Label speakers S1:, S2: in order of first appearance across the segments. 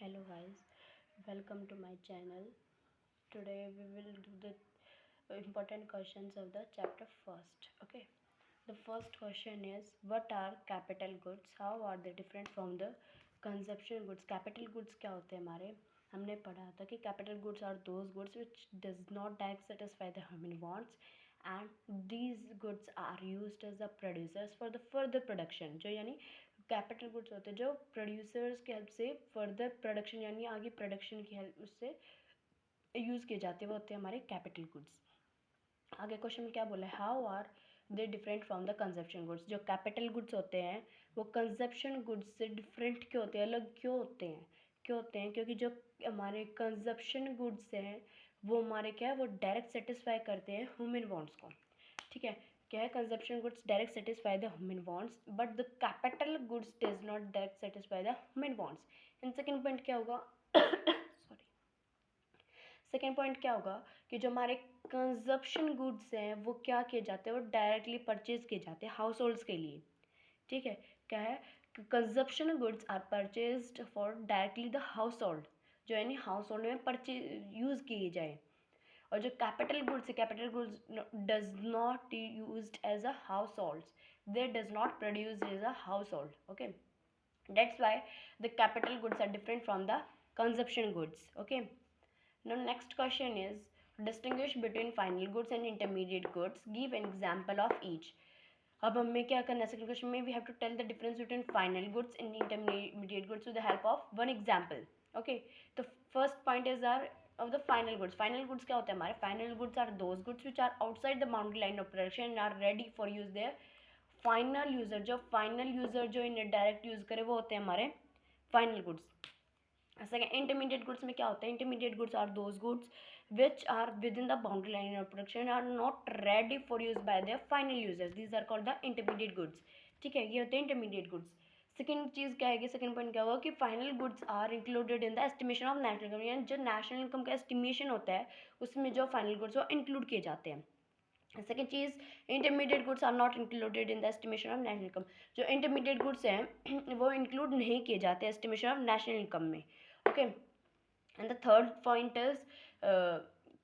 S1: Hello guys, welcome to my channel. Today we will do the important questions of the chapter first. Okay, the first question is, what are capital goods? How are they different from the consumption goods? Capital goods क्या होते हैं हमारे? हमने पढ़ा था कि capital goods are those goods which does not direct satisfy the human wants, and these goods are used as the producers for the further production. जो यानी कैपिटल गुड्स होते हैं जो प्रोड्यूसर्स की हेल्प से फर्दर प्रोडक्शन यानी आगे production की हेल्प उससे यूज़ किए जाते हैं, वो होते हैं हमारे कैपिटल गुड्स. आगे क्वेश्चन में क्या बोला है, how are they different from the consumption goods. जो कैपिटल गुड्स होते हैं वो कंजप्शन गुड्स से डिफरेंट क्यों होते हैं, अलग क्यों होते हैं क्योंकि जो हमारे कंजप्शन गुड्स हैं वो हमारे क्या है, वो डायरेक्ट सेटिस्फाई करते हैं ह्यूमन वांट्स को. ठीक है, क्या है, consumption goods direct satisfy the human wants but the capital goods does not direct satisfy the human wants. In second point क्या होगा सॉरी, सेकंड पॉइंट क्या होगा कि जो हमारे कंजप्शन गुड्स हैं वो क्या किए जाते हैं, वो डायरेक्टली परचेज किए जाते हैं हाउस होल्ड्स के लिए. ठीक है, क्या है, consumption goods are purchased for directly the household, जो यानी हाउस होल्ड में परचेज यूज़ किए जाए. और जो कैपिटल गुड्स है, capital goods does not used as a households, they does not produce as a household. Okay, that's why the capital goods are different from the consumption goods. Okay, now next question is, distinguish between final goods and intermediate goods, give an example of each. अब हमें क्या करना है, second question में we have to tell the difference between final goods and intermediate goods with the help of one example. Okay, तो first point is are of the final goods. Final goods क्या होते हैं हमारे, final goods are those goods which are outside the boundary line of production and are ready for use there. Final user, जो final user जो इन्हें direct use करे वो होते हैं हमारे final goods. Second, intermediate goods में क्या होता है, intermediate goods are those goods which are within the boundary line of production are not ready for use by their final users, these are called the intermediate goods. ठीक है, ये होते हैं intermediate goods. Second चीज़ क्या है, second point क्या होगा कि final goods are included in the estimation of national income, यानी जो नेशनल इनकम का एस्टिमेशन होता है उसमें जो फाइनल गुड्स वो इंक्लूड किए जाते हैं. सेकेंड चीज़, intermediate goods are not included in the estimation of national income, जो इंटरमीडिएट गुड्स हैं वो इंक्लूड नहीं किए जाते एस्टिमेशन ऑफ नेशनल इनकम में. Okay, and the third point is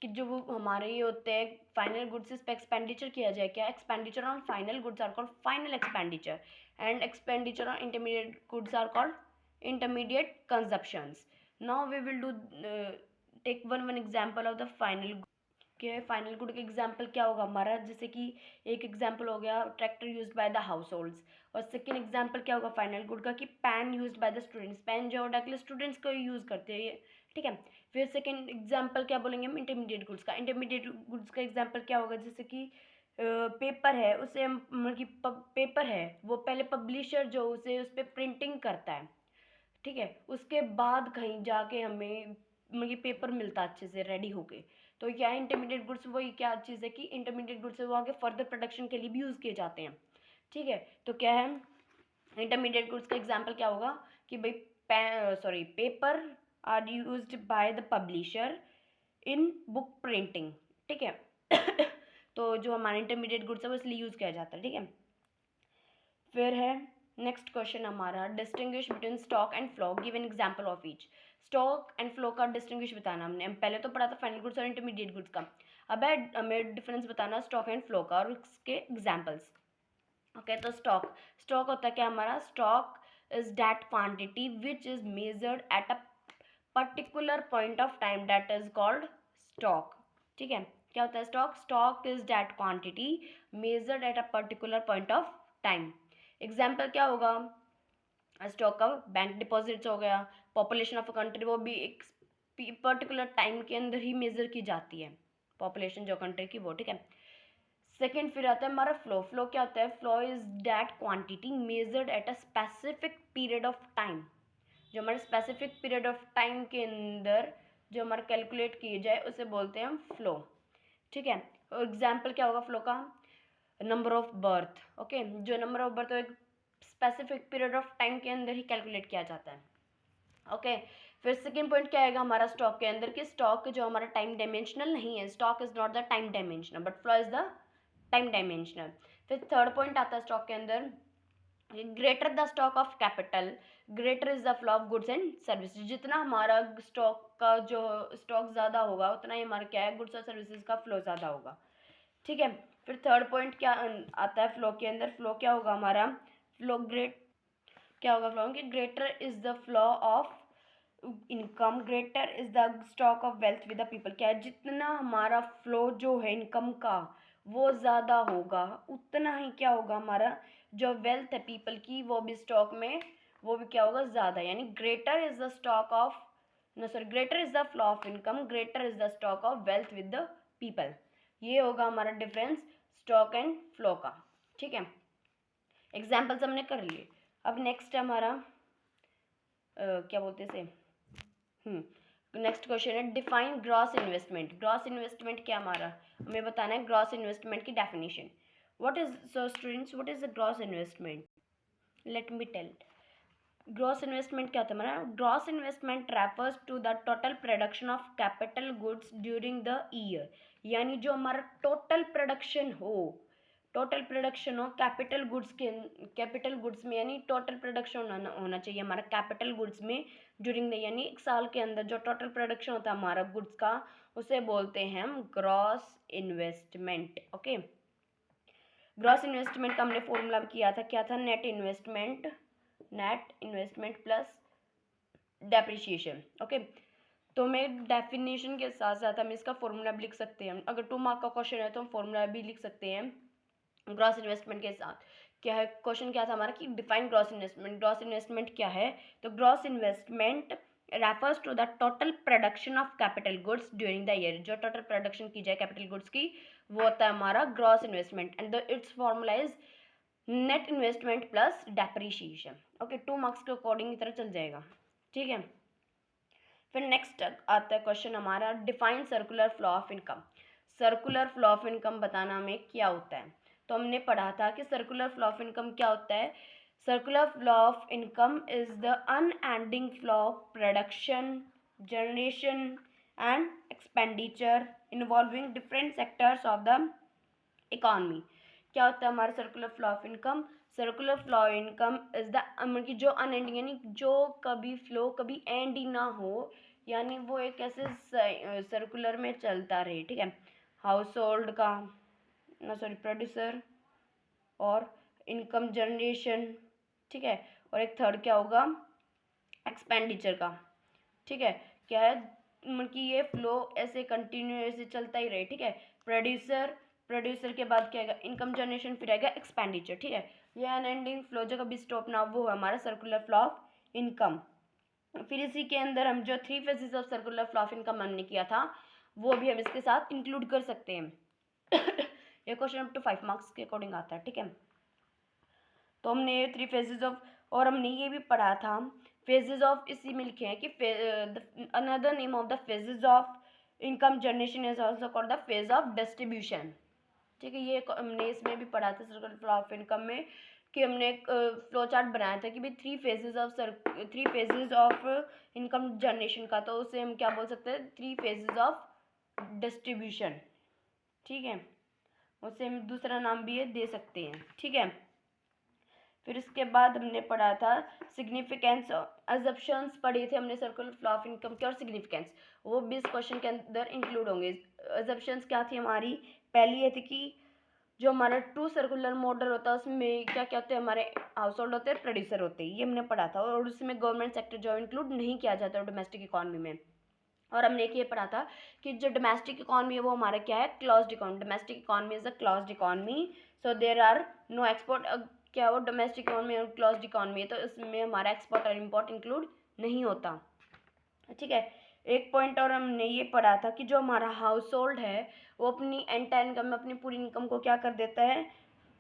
S1: कि जो वो हमारे ये होते हैं फाइनल गुड्स, इस पर एक्सपेंडिचर किया जाए, क्या expenditure on final goods are called final expenditure and expenditure on intermediate goods are called intermediate consumptions. Now we will do take one example of the final. क्या है, फाइनल गुड का example क्या होगा हमारा, जैसे कि एक एग्जाम्पल हो गया tractor used by the house holds, और सेकेंड एग्जाम्पल क्या होगा फाइनल गुड का कि pan used by the students, pan जो डायरेक्टली स्टूडेंट्स को यूज़ करते हैं ये. ठीक है, फिर सेकेंड एग्जाम्पल क्या बोलेंगे हम, इंटरमीडिएट गुड्स का. इंटरमीडिएट गुड्स का एग्जाम्पल क्या होगा, जैसे कि पेपर है, उसे मतलब कि पेपर है वो पहले पब्लिशर जो उसे उस पर प्रिंटिंग करता है. ठीक है, उसके बाद कहीं जाके हमें मतलब कि पेपर मिलता अच्छे से रेडी होके. तो क्या है, इंटरमीडिएट गुड्स वही क्या चीज़ है कि इंटरमीडिएट गुड्स वो आगे फर्दर प्रोडक्शन के लिए भी यूज़ किए जाते हैं. ठीक है, तो क्या है, इंटरमीडिएट गुड्स का एग्जांपल क्या होगा कि भाई paper are used by the publisher in book printing. ठीक है तो जो हमारे इंटरमीडिएट गुड्स है वो इसलिए यूज़ किया जाता है. ठीक है, फिर है नेक्स्ट क्वेश्चन हमारा, distinguish between stock and flow, give an example of each. Stock and flow का डिस्टिंग्विश बताना हमने पहले तो पढ़ा था फाइनल गुड्स और इंटरमीडिएट गुड्स का. अब है हमें डिफरेंस बताना स्टॉक एंड फ्लो का और उसके एग्जांपल्स. ओके, तो स्टॉक, स्टॉक होता है क्या हमारा, stock is that quantity which is measured at a particular point of time, that is called stock. ठीक है, क्या होता है stock, stock is that quantity measured at a particular point of time. Example क्या होगा, स्टॉक का bank deposits हो गया, पॉपुलेशन ऑफ अ कंट्री वो भी एक पर्टिकुलर टाइम के अंदर ही मेजर की जाती है पॉपुलेशन जो कंट्री की वो. ठीक है, सेकेंड फिर आता है हमारा फ्लो. फ्लो क्या होता है, flow is that quantity measured at a specific period of time, जो हमारे स्पेसिफिक पीरियड ऑफ टाइम के अंदर जो हमारा कैलकुलेट किए जाए उसे बोलते हैं हम फ्लो. ठीक है, एग्जाम्पल क्या होगा फ्लो का, नंबर ऑफ बर्थ. ओके, जो नंबर ऑफ बर्थ एक स्पेसिफिक पीरियड ऑफ टाइम के अंदर ही कैलकुलेट किया जाता है. ओके, फिर सेकेंड पॉइंट क्या आएगा हमारा स्टॉक के अंदर कि स्टॉक जो हमारा टाइम डायमेंशनल नहीं है, stock is not the time dimensional but flow is the time dimensional. फिर थर्ड पॉइंट आता है स्टॉक के अंदर greater the stock of capital, greater is the flow of goods and services. जितना हमारा स्टॉक का जो स्टॉक ज़्यादा होगा उतना ही हमारा क्या है, गुड्स और सर्विसेज का फ्लो ज़्यादा होगा। ठीक है, फिर थर्ड पॉइंट क्या आता है फ्लो के अंदर, फ्लो क्या होगा हमारा, फ्लो ग्रेट क्या होगा फ्लो कि greater is the flow of income, greater is the stock of wealth with the people. क्या है, जितना हमारा फ्लो जो है इनकम का वो ज़्यादा होगा उतना ही क्या होगा हमारा जो वेल्थ है पीपल की वो भी स्टॉक में वो भी क्या होगा ज़्यादा, यानी greater is the stock of no sorry greater is the flow of income, greater is the stock of wealth with the people. ये होगा हमारा डिफरेंस स्टॉक एंड फ्लो का। ठीक है, एग्जाम्पल्स हमने कर लिए। अब नेक्स्ट हमारा क्या बोलते से नेक्स्ट क्वेश्चन है define gross investment. Gross investment क्या हमारा हमें बताना है, ग्रॉस इन्वेस्टमेंट की definition. What is so students what is the gross investment, let me tell. Gross investment क्या होता है हमारा, gross investment refers to the total production of capital goods during the year. यानी जो हमारा टोटल प्रोडक्शन हो, total production हो capital goods के, कैपिटल गुड्स में यानी टोटल प्रोडक्शन होना चाहिए हमारा कैपिटल गुड्स में ड्यूरिंग द, यानी एक साल के अंदर जो टोटल प्रोडक्शन होता है हमारा गुड्स का उसे बोलते हैं हम gross investment. Okay, gross investment का हमने फॉर्मूला किया था, क्या था, net investment plus depreciation. Okay, तो मैं डेफिनेशन के साथ साथ हम इसका फॉर्मूला भी लिख सकते हैं। अगर 2 मार्क का क्वेश्चन है तो हम फॉर्मूला भी लिख सकते हैं ग्रॉस इन्वेस्टमेंट के साथ। क्या है क्वेश्चन, क्या था हमारा कि define gross investment. Gross investment क्या है, तो gross investment refers to the total production of capital goods during the year. जो टोटल प्रोडक्शन की जाए कैपिटल गुड्स की वो होता है हमारा gross investment and its formula is net investment plus depreciation. Okay, 2 marks के अकॉर्डिंग की तरह चल जाएगा। ठीक है, फिर नेक्स्ट आता है क्वेश्चन हमारा define circular flow of income. Circular flow of income बताना हमें क्या होता है, तो हमने पढ़ा था कि सर्कुलर फ्लो ऑफ इनकम क्या होता है। Circular flow of income is the unending flow of production, generation and expenditure involving different sectors of the economy. क्या होता है हमारा circular flow of income, circular flow income is the मतलब कि जो अनएंडिंग यानी जो कभी फ्लो कभी एंड ही ना हो, यानी वो एक ऐसे सर्कुलर में चलता रहे। ठीक है, हाउस होल्ड का ना सॉरी प्रोड्यूसर और इनकम जनरेशन। ठीक है, और एक थर्ड क्या होगा एक्सपेंडिचर का। ठीक है, क्या है मतलब कि ये फ्लो ऐसे कंटिन्यू ऐसे चलता ही रहे। ठीक है, प्रोड्यूसर के बाद क्या आएगा इनकम जनरेशन, फिर आएगा एक्सपेंडिचर। ठीक है, ये अनएंडिंग फ्लो जो कभी स्टॉप ना वो है हमारा सर्कुलर फ्लो ऑफ इनकम। फिर इसी के अंदर हम जो 3 phases of circular flow of income हमने किया था वो भी हम इसके साथ इंक्लूड कर सकते हैं। ये क्वेश्चन अप टू 5 मार्क्स के अकॉर्डिंग आता है। ठीक है, तो हमने 3 फेजेस ऑफ, और हमने ये भी पढ़ा था फेजेस ऑफ, इसी में लिखे हैं कि another name of the phases of income generation is also called the phase of distribution. ठीक है, ये हमने इसमें भी पढ़ा था सर्कुलर फ्लो ऑफ इनकम में कि हमने एक फ्लो चार्ट बनाया था कि भाई 3 फेजेस ऑफ इनकम जनरेशन का, तो उसे हम क्या बोल सकते हैं 3 फेजेस ऑफ डिस्ट्रीब्यूशन। ठीक है, उसे हम दूसरा नाम भी ये दे सकते हैं। ठीक है, फिर इसके बाद हमने पढ़ा था सिग्निफिकेंस, अजप्शंस पढ़े थे हमने सर्कुलर फ्लो ऑफ इनकम के, और सिग्निफिकेंस वो भी इस क्वेश्चन के अंदर इंक्लूड होंगे। अजप्शंस क्या थी हमारी, पहली ये थी कि जो हमारा 2 सर्कुलर मॉडल होता है उसमें क्या क्या होते हैं हमारे हाउस होल्ड होते हैं प्रोड्यूसर होते हैं, ये हमने पढ़ा था, और उसमें गवर्नमेंट सेक्टर जो इंक्लूड नहीं किया जाता डोमेस्टिक इकॉनमी में। और हमने एक ये पढ़ा था कि जो डोमेस्टिक इकॉनमी है वो हमारा क्या है closed economy, domestic economy is a closed economy, so there are no export. क्या वो डोमेस्टिक इकॉनमी और क्लोज्ड इकॉनमी है तो इसमें हमारा एक्सपोर्ट और इम्पोर्ट इंक्लूड नहीं होता। ठीक है, एक पॉइंट और हमने ये पढ़ा था कि जो हमारा हाउस होल्ड है वो अपनी एंटायर इनकम में अपनी पूरी इनकम को क्या कर देता है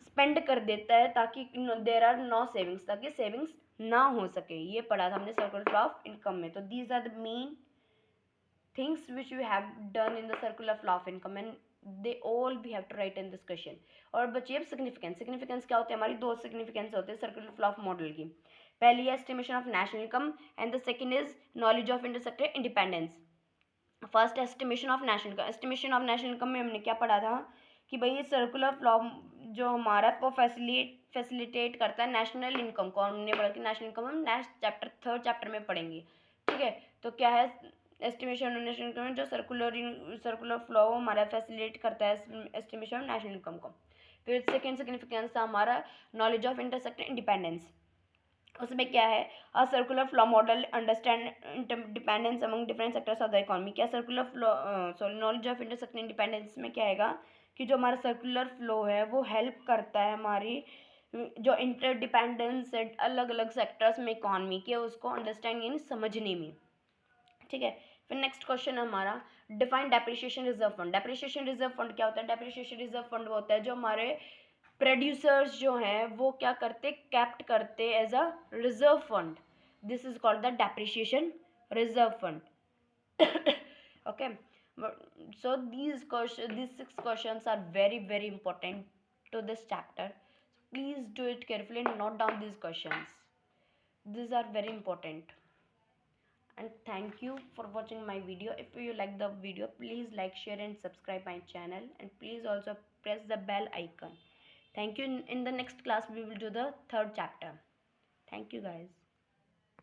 S1: स्पेंड कर देता है, ताकि देर आर नो सेविंग्स, ताकि सेविंग्स ना हो सके। ये पढ़ा था हमने सर्कुलर फ्लो ऑफ इनकम में। तो these are the main things which we have done in the circular flow of income and they all we have to write in this question। और बची अब सिग्निफिकेंस क्या होते हैं हमारी, 2 सिग्निफिकेंस होते हैं सर्कुलर फ्लो ऑफ मॉडल की। पहली है estimation of national income and the second is knowledge of intersector independence. First estimation of national income. Estimation of national income में हमने क्या पढ़ा था कि भाई ये सर्कुलर फ्लो जो हमारा वो फैसिलिटेट करता है नेशनल इनकम को। हमने पढ़ा कि नेशनल इनकम हम नेक्स्ट थर्ड चैप्टर में पढ़ेंगे, ठीक है। तो क्या है एस्टिमेशन ऑफ नेशनल इनकम, जो सर्कुलर फ्लो हमारा फैसिलिटेट करता है एस्टिमेशन ऑफ नेशनल इनकम को। फिर सेकेंड सिग्निफिकेंस था हमारा नॉलेज ऑफ इंटरसेक्टर इंडिपेंडेंस। उसमें क्या है, a circular flow model understand dependence among different sectors of the economy. क्या circular flow sorry knowledge of intersector independence में क्या आएगा कि जो हमारा सर्कुलर फ्लो है वो हेल्प करता है हमारी जो इंटरडिपेंडेंस है अलग अलग सेक्टर्स में इकोनॉमी के, उसको अंडरस्टैंड यानी समझने में, ठीक है। फिर नेक्स्ट क्वेश्चन है हमारा define depreciation reserve fund. Depreciation reserve fund क्या होता है? डेप्रिसिएशन रिजर्व फंड वो होता है जो हमारे प्रोड्यूसर्स जो हैं वो क्या करते, कैप्ट करते as a reserve fund. This is called the depreciation reserve fund. Okay, so these 6 questions are very very important to this chapter. Please do it carefully and note down these questions. These are very important. And thank you for watching my video. If you like the video, please like, share and subscribe my channel, and please also press the bell icon. Thank you. In the next class we will do the third chapter. Thank you guys.